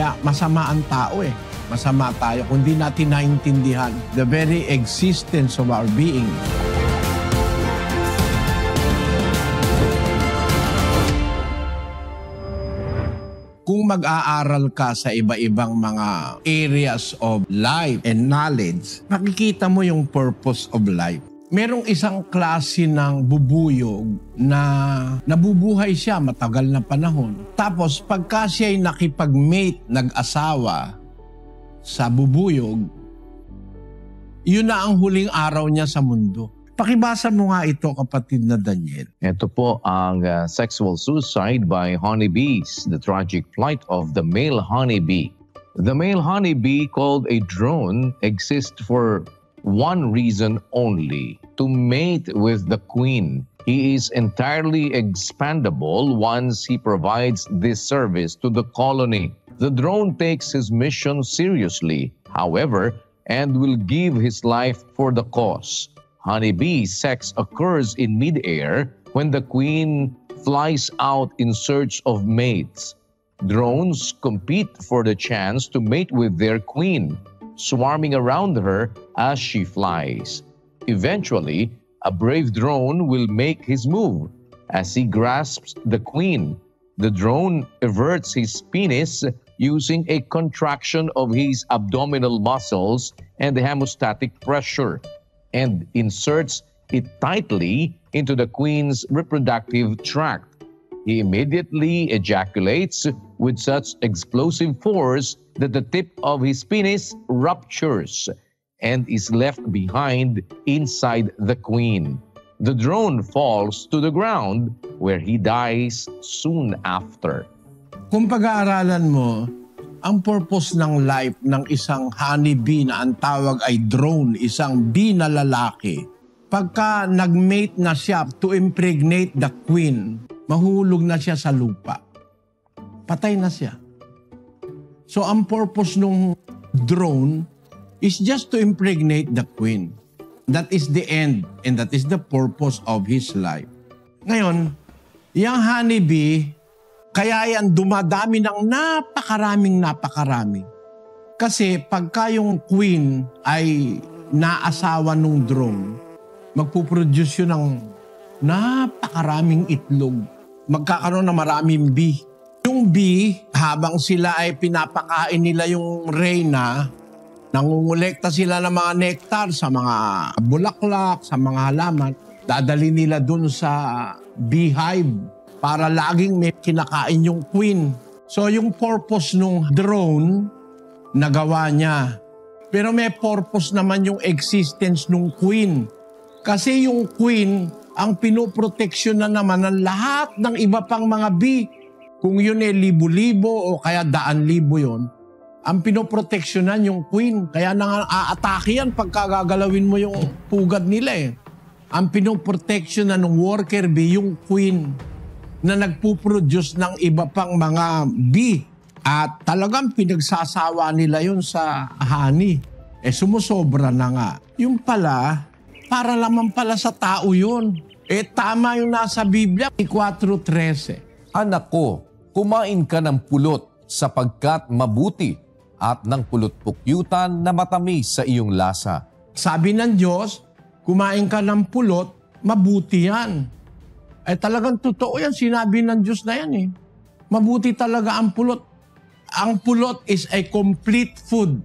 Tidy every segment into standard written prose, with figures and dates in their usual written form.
Kaya masama ang tao eh. Masama tayo kung di natin naintindihan the very existence of our being. Kung mag-aaral ka sa iba-ibang mga areas of life and knowledge, makikita mo yung purpose of life. Merong isang klase ng bubuyog na nabubuhay siya matagal na panahon. Tapos pagka siya'y nakipag-mate, nag-asawa sa bubuyog, yun na ang huling araw niya sa mundo. Pakibasa mo nga ito, kapatid na Daniel. Ito po ang sexual suicide by honeybees, the tragic plight of the male honeybee. The male honeybee, called a drone, exists for one reason only: to mate with the queen. He is entirely expendable once he provides this service to the colony. The drone takes his mission seriously, however, and will give his life for the cause. Honeybee sex occurs in mid-air when the queen flies out in search of mates. Drones compete for the chance to mate with their queen, swarming around her as she flies. Eventually, a brave drone will make his move. As he grasps the queen, the drone everts his penis using a contraction of his abdominal muscles and the hemostatic pressure, and inserts it tightly into the queen's reproductive tract. He immediately ejaculates with such explosive force that the tip of his penis ruptures and is left behind inside the queen. The drone falls to the ground, where he dies soon after. Kung pag-aaralan mo, ang purpose ng life ng isang honeybee na ang tawag ay drone, isang bee na lalaki, pagka nag-mate na siya to impregnate the queen, mahulog na siya sa lupa. Patay na siya. So ang purpose ng drone is just to impregnate the queen. That is the end and that is the purpose of his life. Ngayon, yung honeybee, kaya yan dumadami ng napakarami. Kasi pagka yung queen ay naasawa nung drone, magpuproduce yun ng napakaraming itlog. Magkakaroon ng maraming bee. Yung bee, habang sila ay pinapakain nila yung reyna, nangungulekta sila ng mga nectar sa mga bulaklak, sa mga halaman, dadali nila dun sa beehive para laging may kinakain yung queen. So yung purpose nung drone, nagawa niya. Pero may purpose naman yung existence nung queen. Kasi yung queen, ang pinoproteksyon na naman ng lahat ng iba pang mga bee. Kung yun ay libo-libo o kaya daan-libo yun, ang pinoproteksyonan yung queen. Kaya nang-aatake yan pagka gagalawin mo yung pugad nila eh. Ang pinoproteksyonan ng worker bee yung queen na nagpuproduce ng iba pang mga bee. At talagang pinagsasawa nila yun sa honey. Eh sumusobra na nga. Yung pala, para naman pala sa tao yun. Eh tama yung nasa Biblia, 4:13. Anak ko, kumain ka ng pulot sapagkat mabuti at ng pulot-pukyutan na matamis sa iyong lasa. Sabi ng Diyos, kumain ka ng pulot, mabuti yan. Eh talagang totoo yan, sinabi ng Diyos na yan eh. Mabuti talaga ang pulot. Ang pulot is a complete food.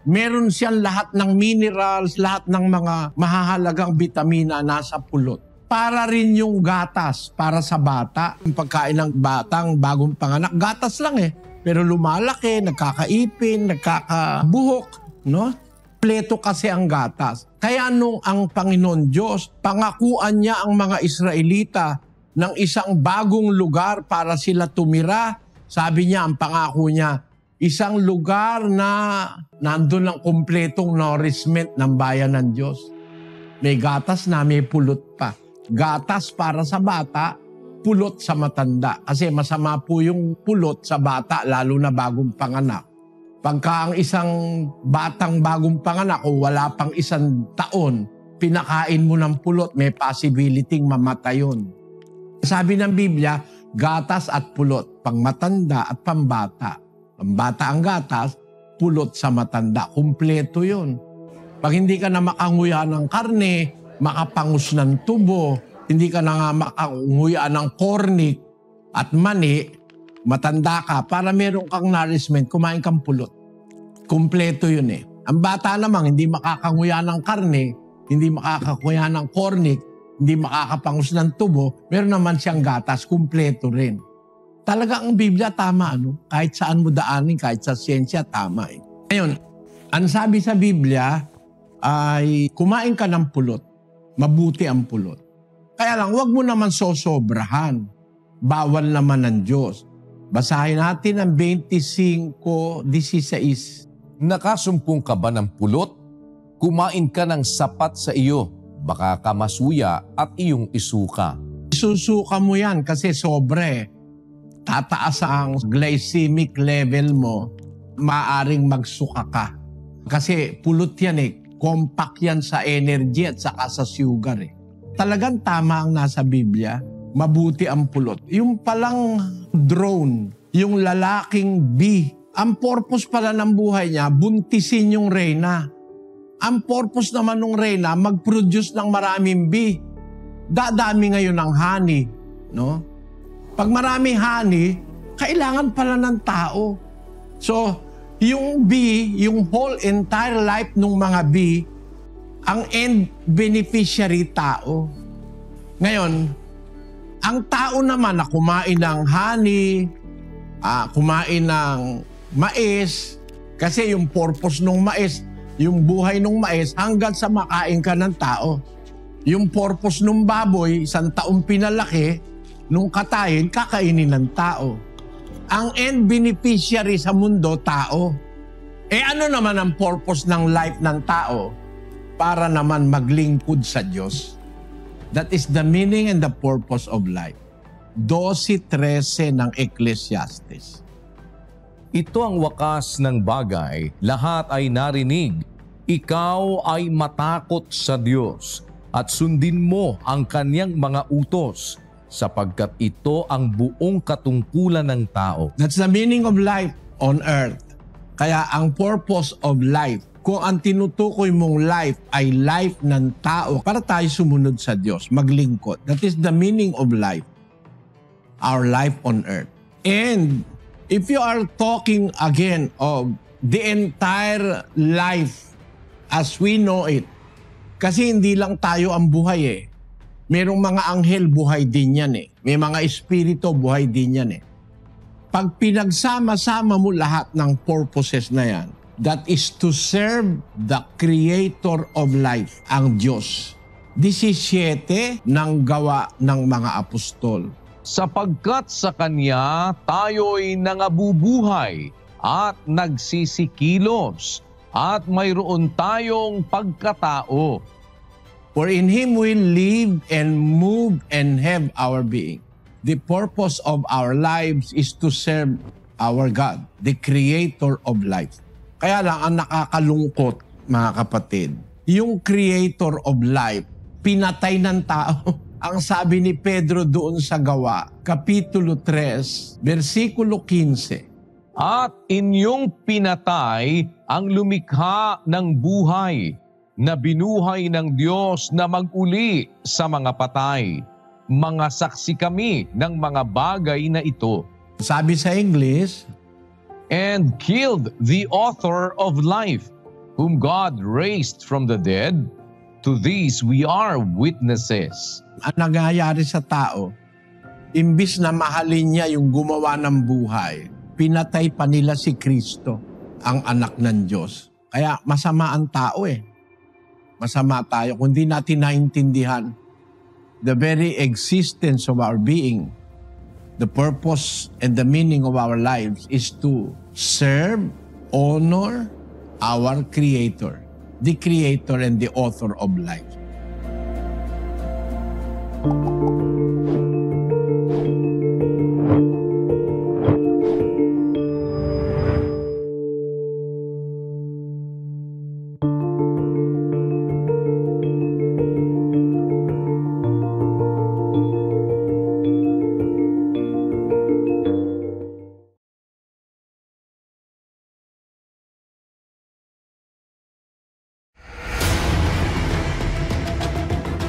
Meron siyang lahat ng minerals, lahat ng mga mahahalagang bitamina nasa pulot. Para rin yung gatas, para sa bata. Yung pagkain ng batang bagong panganak, gatas lang eh. Pero lumalaki, nagkakaipin, nagkakabuhok, no? Pleto kasi ang gatas. Kaya nung ang Panginoon Diyos, pangakuan niya ang mga Israelita ng isang bagong lugar para sila tumira. Sabi niya, ang pangako niya, isang lugar na nandun ang kumpletong nourishment ng bayan ng Diyos. May gatas na, may pulot pa. Gatas para sa bata, pulot sa matanda. Kasi masama po yung pulot sa bata, lalo na bagong panganak. Pagka ang isang batang bagong panganak o wala pang isang taon, pinakain mo ng pulot, may possibility mamatay yun. Sabi ng Biblia, gatas at pulot, pang matanda at pambata. Ang bata ang gatas, pulot sa matanda. Kumpleto yun. Pag hindi ka na makanguya ng karne, makapangus ng tubo, hindi ka na nga makanguya ng cornic at mani, matanda ka, para meron kang nourishment, kumain kang pulot. Kumpleto yun eh. Ang bata namang hindi makakanguya ng karne, hindi makakakuya ng cornic, hindi makakapangus ng tubo, meron naman siyang gatas, kumpleto rin. Talaga ang Biblia tama, ano? Kahit saan mo daanin, kahit sa siyensya, tama eh. Ngayon, ang sabi sa Biblia ay kumain ka ng pulot. Mabuti ang pulot. Kaya lang, huwag mo naman sosobrahan. Bawal naman ng Diyos. Basahin natin ang 25:16. Nakasumpong ka ba ng pulot? Kumain ka ng sapat sa iyo, baka ka masuya at iyong isuka. Isusuka mo yan kasi sobre. Tataas ang glycemic level mo, maaring magsuka ka. Kasi pulot yan eh, compact yan sa energy at saka sa sugar eh. Talagang tama ang nasa Biblia, mabuti ang pulot. Yung palang drone, yung lalaking bee, ang purpose pala ng buhay niya, buntisin yung reyna. Ang purpose naman ng reyna, mag-produce ng maraming bee. Dadami ngayon ng honey, no? Pag marami honey, kailangan pala ng tao. So, yung bee, yung whole entire life ng mga bee, ang end beneficiary tao. Ngayon, ang tao naman na kumain ng honey, kumain ng mais, kasi yung purpose ng mais, yung buhay ng mais, hanggang sa makain ka ng tao. Yung purpose ng baboy, isang taong pinalaki, nung katayin, kakainin ng tao. Ang end beneficiary sa mundo, tao. Eh ano naman ang purpose ng life ng tao? Para naman maglingkod sa Diyos. That is the meaning and the purpose of life. 12:13 ng Ecclesiastes. Ito ang wakas ng bagay, lahat ay narinig. Ikaw ay matakot sa Diyos at sundin mo ang kanyang mga utos, sapagkat ito ang buong katungkulan ng tao. That's the meaning of life on earth. Kaya ang purpose of life, kung ang tinutukoy mong life ay life ng tao, para tayo sumunod sa Diyos, maglingkod. That is the meaning of life. Our life on earth. And if you are talking again of the entire life as we know it, kasi hindi lang tayo ang buhay eh. Merong mga anghel, buhay din yan eh. May mga espiritu, buhay din yan eh. Pag pinagsama-sama mo lahat ng purposes na yan, that is to serve the Creator of life, ang Diyos. 17 ng gawa ng mga apostol. Sapagkat sa Kanya tayo'y nangabubuhay at nagsisikilos at mayroon tayong pagkatao. For in Him we live and move and have our being. The purpose of our lives is to serve our God, the Creator of life. Kaya lang ang nakakalungkot, mga kapatid, yung Creator of life, pinatay ng tao. Ang sabi ni Pedro doon sa Gawa, Kapitulo 3, versikulo 15. At inyong pinatay ang lumikha ng buhay, na binuhay ng Diyos na mag-uli sa mga patay. Mga saksi kami ng mga bagay na ito. Sabi sa English, And killed the author of life, whom God raised from the dead. To these we are witnesses. ang nangyayari sa tao, imbis na mahalin niya yung gumawa ng buhay, pinatay pa nila si Kristo, ang anak ng Diyos. Kaya masama ang tao eh. Masama tayo kung di natin naintindihan the very existence of our being. The purpose and the meaning of our lives is to serve, honor our Creator, the Creator and the author of life.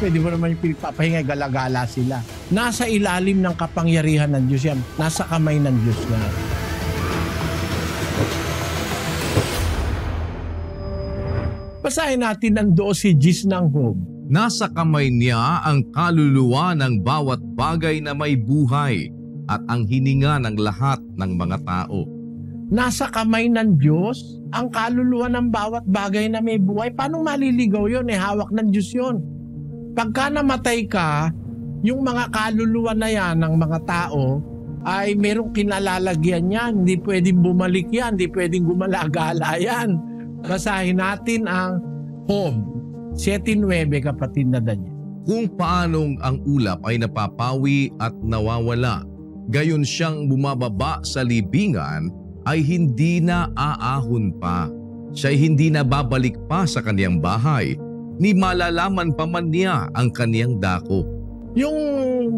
pwede mo naman yung pinagpapahinga, galagala sila. Nasa ilalim ng kapangyarihan ng Diyos yan. Nasa kamay ng Diyos yan. Basahin natin ang 12 Gs ng Job. Nasa kamay niya ang kaluluwa ng bawat bagay na may buhay at ang hininga ng lahat ng mga tao. Nasa kamay ng Diyos ang kaluluwa ng bawat bagay na may buhay. Paano maliligaw yun? Hawak ng Diyos yun. Pagka namatay ka, yung mga kaluluwa na yan ng mga tao ay merong kinalalagyan yan. Hindi pwedeng bumalik yan. Hindi pwedeng gumalagala yan. Basahin natin ang Job 7:9, kapatid na Daniel. Kung paanong ang ulap ay napapawi at nawawala, gayon siyang bumababa sa libingan ay hindi na aahon pa. Siya'y hindi na babalik pa sa kaniyang bahay, ni malalaman pa man niya ang kaniyang dako. Yung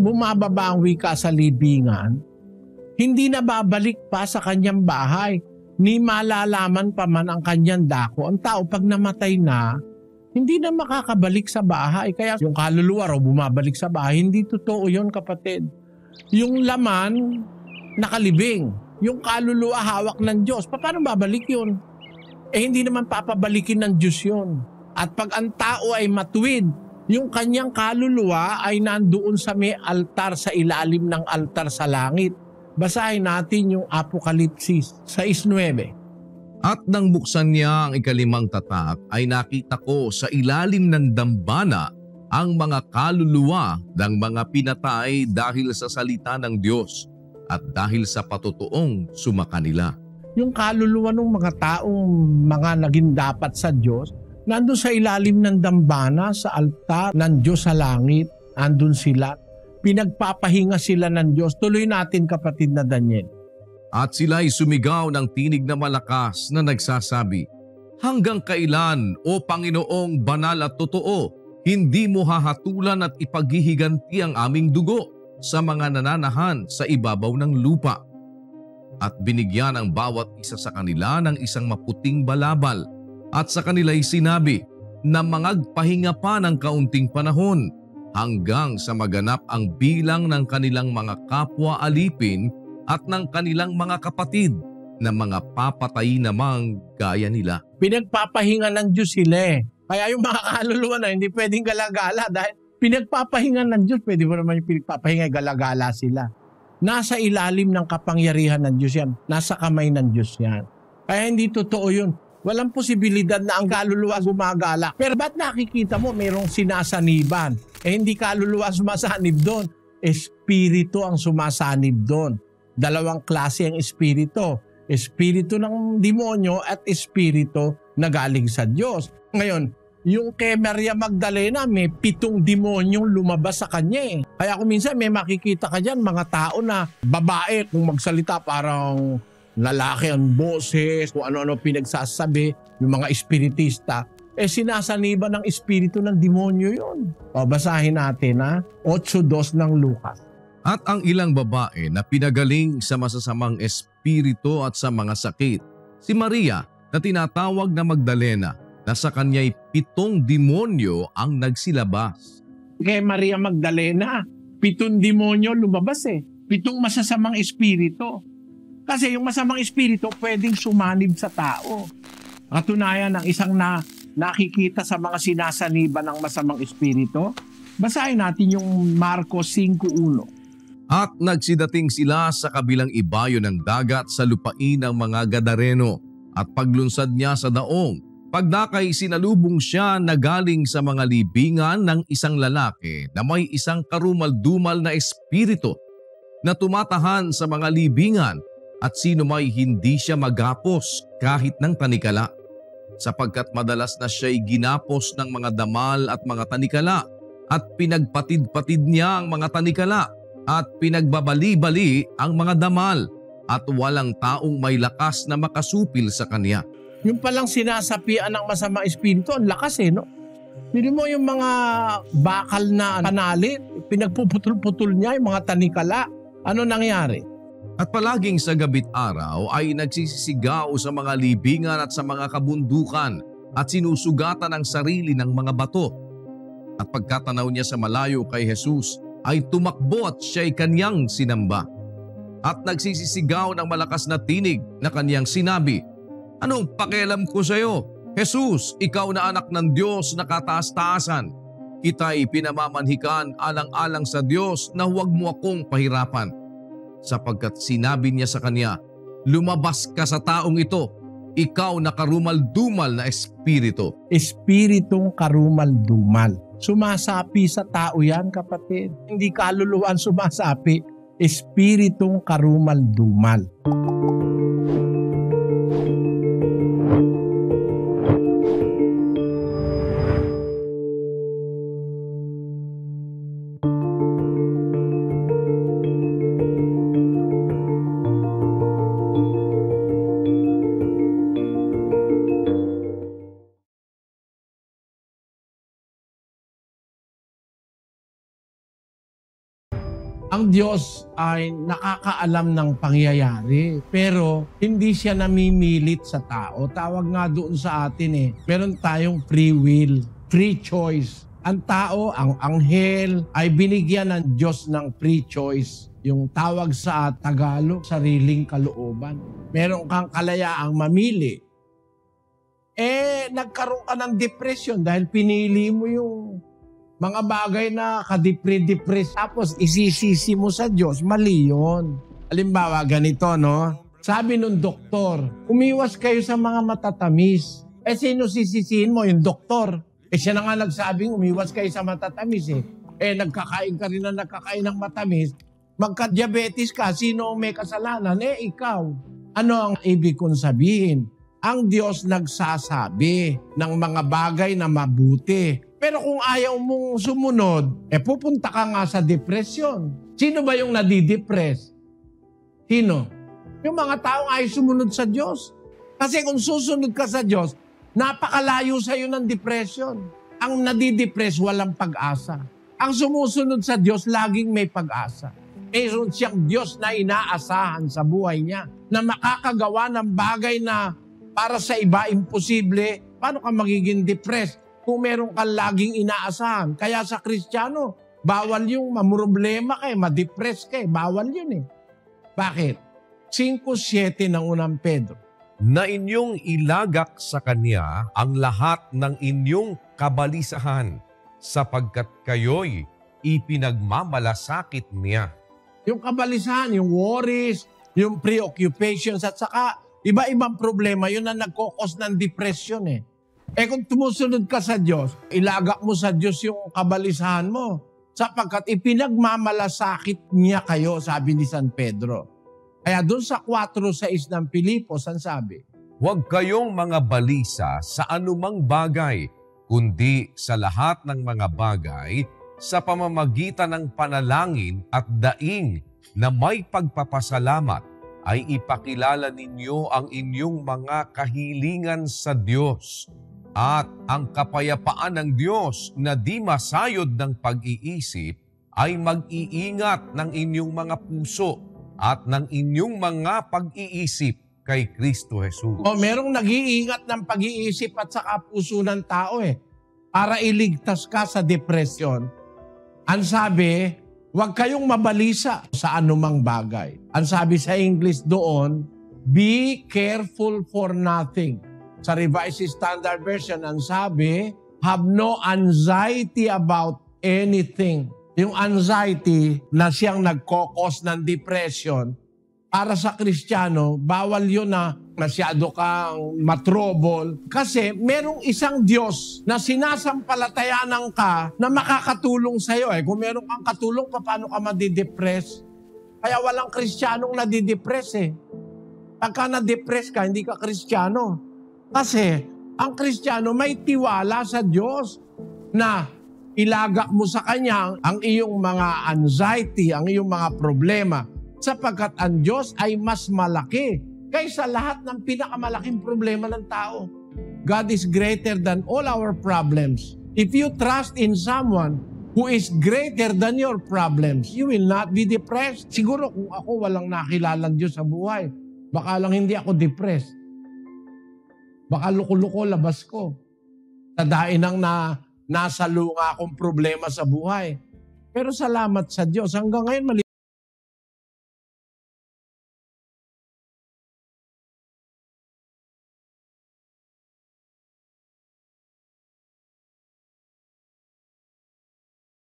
bumababa ang wika sa libingan, hindi na babalik pa sa kanyang bahay, ni malalaman pa man ang kanyang dako. Ang tao pag namatay na, hindi na makakabalik sa bahay. Kaya yung kaluluwa raw bumabalik sa bahay, hindi totoo yun, kapatid. Yung laman, nakalibing. Yung kaluluwa hawak ng Diyos. Paano babalik yun? Hindi naman papabalikin ng Diyos yun. At pag ang tao ay matuwid, yung kanyang kaluluwa ay nandoon sa may altar, sa ilalim ng altar sa langit. Basahin natin yung Apokalipsis 6:9. At nang buksan niya ang ikalimang tatak ay nakita ko sa ilalim ng dambana ang mga kaluluwa ng mga pinatay dahil sa salita ng Diyos at dahil sa patutuong sumakanila. Yung kaluluwa ng mga taong mga naging dapat sa Diyos, nandun sa ilalim ng dambana, sa altar ng Diyos sa langit, andun sila. Pinagpapahinga sila ng Diyos. Tuloy natin, kapatid na Daniel. At sila'y sumigaw ng tinig na malakas na nagsasabi, hanggang kailan, O Panginoong banal at totoo, hindi mo hahatulan at ipaghihiganti ang aming dugo sa mga nananahan sa ibabaw ng lupa. At binigyan ang bawat isa sa kanila ng isang maputing balabal at sa kanila'y sinabi na mangagpahinga pa ng kaunting panahon hanggang sa maganap ang bilang ng kanilang mga kapwa alipin at ng kanilang mga kapatid na mga papatay namang gaya nila. Pinagpapahinga ng Diyos sila eh. Kaya yung mga kaluluwa na hindi pwedeng galagala dahil pinagpapahinga ng Diyos, pwede mo naman yung pinagpapahinga, galagala sila. Nasa ilalim ng kapangyarihan ng Diyos yan. Nasa kamay ng Diyos yan. Kaya hindi totoo yun. Walang posibilidad na ang kaluluwa gumagala. Pero ba't nakikita mo mayroong sinasaniban? Hindi kaluluwa sumasanib doon. Espiritu ang sumasanib doon. Dalawang klase ang espiritu. Espiritu ng demonyo at espiritu na galing sa Diyos. Ngayon, yung kay Maria Magdalena, may 7 demonyong lumabas sa kanya eh. Kaya kung minsan may makikita ka dyan, mga tao na babae, kung magsalita parang lalaki ang boses, kung ano-ano pinagsasabi, yung mga espiritista, sinasaniban ng espiritu ng demonyo yun. Basahin natin 8:2 ng Lucas. At ang ilang babae na pinagaling sa masasamang espiritu at sa mga sakit, si Maria na tinatawag na Magdalena, na sa kanya'y 7 demonyo ang nagsilabas. Kay Maria Magdalena, 7 demonyo lumabas eh. 7 masasamang espiritu. Kasi yung masamang espiritu pwedeng sumanib sa tao. Katunayan ng isang nakikita sa mga sinasaniban ng masamang espiritu. Basahin natin yung Marcos 5:1. At nagsidating sila sa kabilang ibayo ng dagat sa lupain ng mga Gadareno at paglunsad niya sa daong. Pagdakay sinalubong siya na galing sa mga libingan ng isang lalaki na may isang karumal-dumal na espiritu na tumatahan sa mga libingan at sino may hindi siya magapos kahit ng tanikala. Sapagkat madalas na siya'y ginapos ng mga damal at mga tanikala at pinagpatid-patid niya ang mga tanikala at pinagbabali-bali ang mga damal at walang taong may lakas na makasupil sa kanya. Yung palang sinasapian ng masamang espiritu, ang lakas no? Hindi mo yung mga bakal na panalit, pinagpuputol-putol niya yung mga tanikala. Ano nangyari? At palaging sa gabi't araw ay nagsisisigaw sa mga libingan at sa mga kabundukan at sinusugatan ang sarili ng mga bato. At pagkatanaw niya sa malayo kay Jesus, ay tumakbo at siya'y kanyang sinamba. At nagsisisigaw ng malakas na tinig na kanyang sinabi, "Anong pakialam ko sa iyo? Jesus, ikaw na anak ng Diyos na kataas-taasan. Kita'y pinamamanhikan alang-alang sa Diyos na huwag mo akong pahirapan." Sapagkat sinabi niya sa kanya, "Lumabas ka sa taong ito, ikaw na karumal-dumal na espiritu." Espiritong karumal-dumal. Sumasapi sa tao yan, kapatid. Hindi kaluluwan sumasapi. Espiritong karumal-dumal. Ang Diyos ay nakakaalam ng pangyayari, pero hindi siya namimilit sa tao. Tawag nga doon sa atin meron tayong free will, free choice. Ang tao, ang anghel, ay binigyan ng Diyos ng free choice. Yung tawag sa Tagalog, sariling kalooban. Meron kang kalayaang mamili. Nagkaroon ka ng depression dahil pinili mo yung mga bagay na kadepre-depress, tapos isisisi mo sa Diyos, mali yun. Halimbawa, ganito, no? Sabi nung doktor, umiwas kayo sa mga matatamis. Sino sisisihin mo? Yung doktor. Siya na nga nagsabing umiwas kayo sa matatamis nagkakain ka rin na nagkakain ng matamis. Magka-diabetes ka, sino ang may kasalanan? Ikaw. Ano ang ibig kong sabihin? Ang Diyos nagsasabi ng mga bagay na mabuti. Pero kung ayaw mong sumunod, pupunta ka nga sa depression. Sino ba yung nadidepress? Sino? Yung mga taong ayaw sumunod sa Diyos. Kasi kung susunod ka sa Diyos, napakalayo sa iyo ng depression. Ang nadidepress, walang pag-asa. Ang sumusunod sa Diyos, laging may pag-asa. Mayroon siyang Diyos na inaasahan sa buhay niya na makakagawa ng bagay na para sa iba imposible. Paano ka magiging depressed kung meron kang laging inaasahan? Kaya sa Kristiyano, bawal yung mamroblema kayo, ma-depress kayo. Bawal yun Bakit? 5:7 ng unang Pedro. Na inyong ilagak sa Kanya ang lahat ng inyong kabalisahan, sapagkat kayo'y ipinagmamalasakit niya. Yung kabalisahan, yung worries, yung preoccupations, at saka iba-ibang problema, yun ang nagkokos ng depression kung tumusunod ka sa Diyos, ilagak mo sa Diyos yung kabalisahan mo. Sapagkat ipinagmamalasakit niya kayo, sabi ni San Pedro. Kaya doon sa 4:6 ng Pilipos, ang sabi, Huwag kayong mga balisa sa anumang bagay, kundi sa lahat ng mga bagay, sa pamamagitan ng panalangin at daing na may pagpapasalamat, ay ipakilala ninyo ang inyong mga kahilingan sa Diyos. At ang kapayapaan ng Diyos na di masayod ng pag-iisip ay mag-iingat ng inyong mga puso at ng inyong mga pag-iisip kay Kristo Jesus. Merong nag-iingat ng pag-iisip at saka puso ng tao para iligtas ka sa depression. Ang sabi, huwag kayong mabalisa sa anumang bagay. Ang sabi sa English doon, be careful for nothing. Sa Revised Standard Version, ang sabi, have no anxiety about anything. Yung anxiety na siyang nagkokos ng depression, para sa Kristiyano, bawal yun na masyado kang matrobol. Kasi merong isang Diyos na sinasampalatayanan ka na makakatulong sa'yo. Kung meron kang katulong, paano ka madidepress? Kaya walang Kristiyanong nadidepress Pagka na-depress ka, hindi ka Kristiyano. Kasi ang Kristiyano may tiwala sa Diyos na ilagak mo sa Kanya ang iyong mga anxiety, ang iyong mga problema, sapagkat ang Diyos ay mas malaki kaysa lahat ng pinakamalaking problema ng tao. God is greater than all our problems. If you trust in someone who is greater than your problems, you will not be depressed. Siguro kung ako walang nakilalang Diyos sa buhay, baka lang hindi ako depressed. Baka luko-luko labas ko. Tadain ang nasa lunga akong problema sa buhay. Pero salamat sa Diyos, hanggang ngayon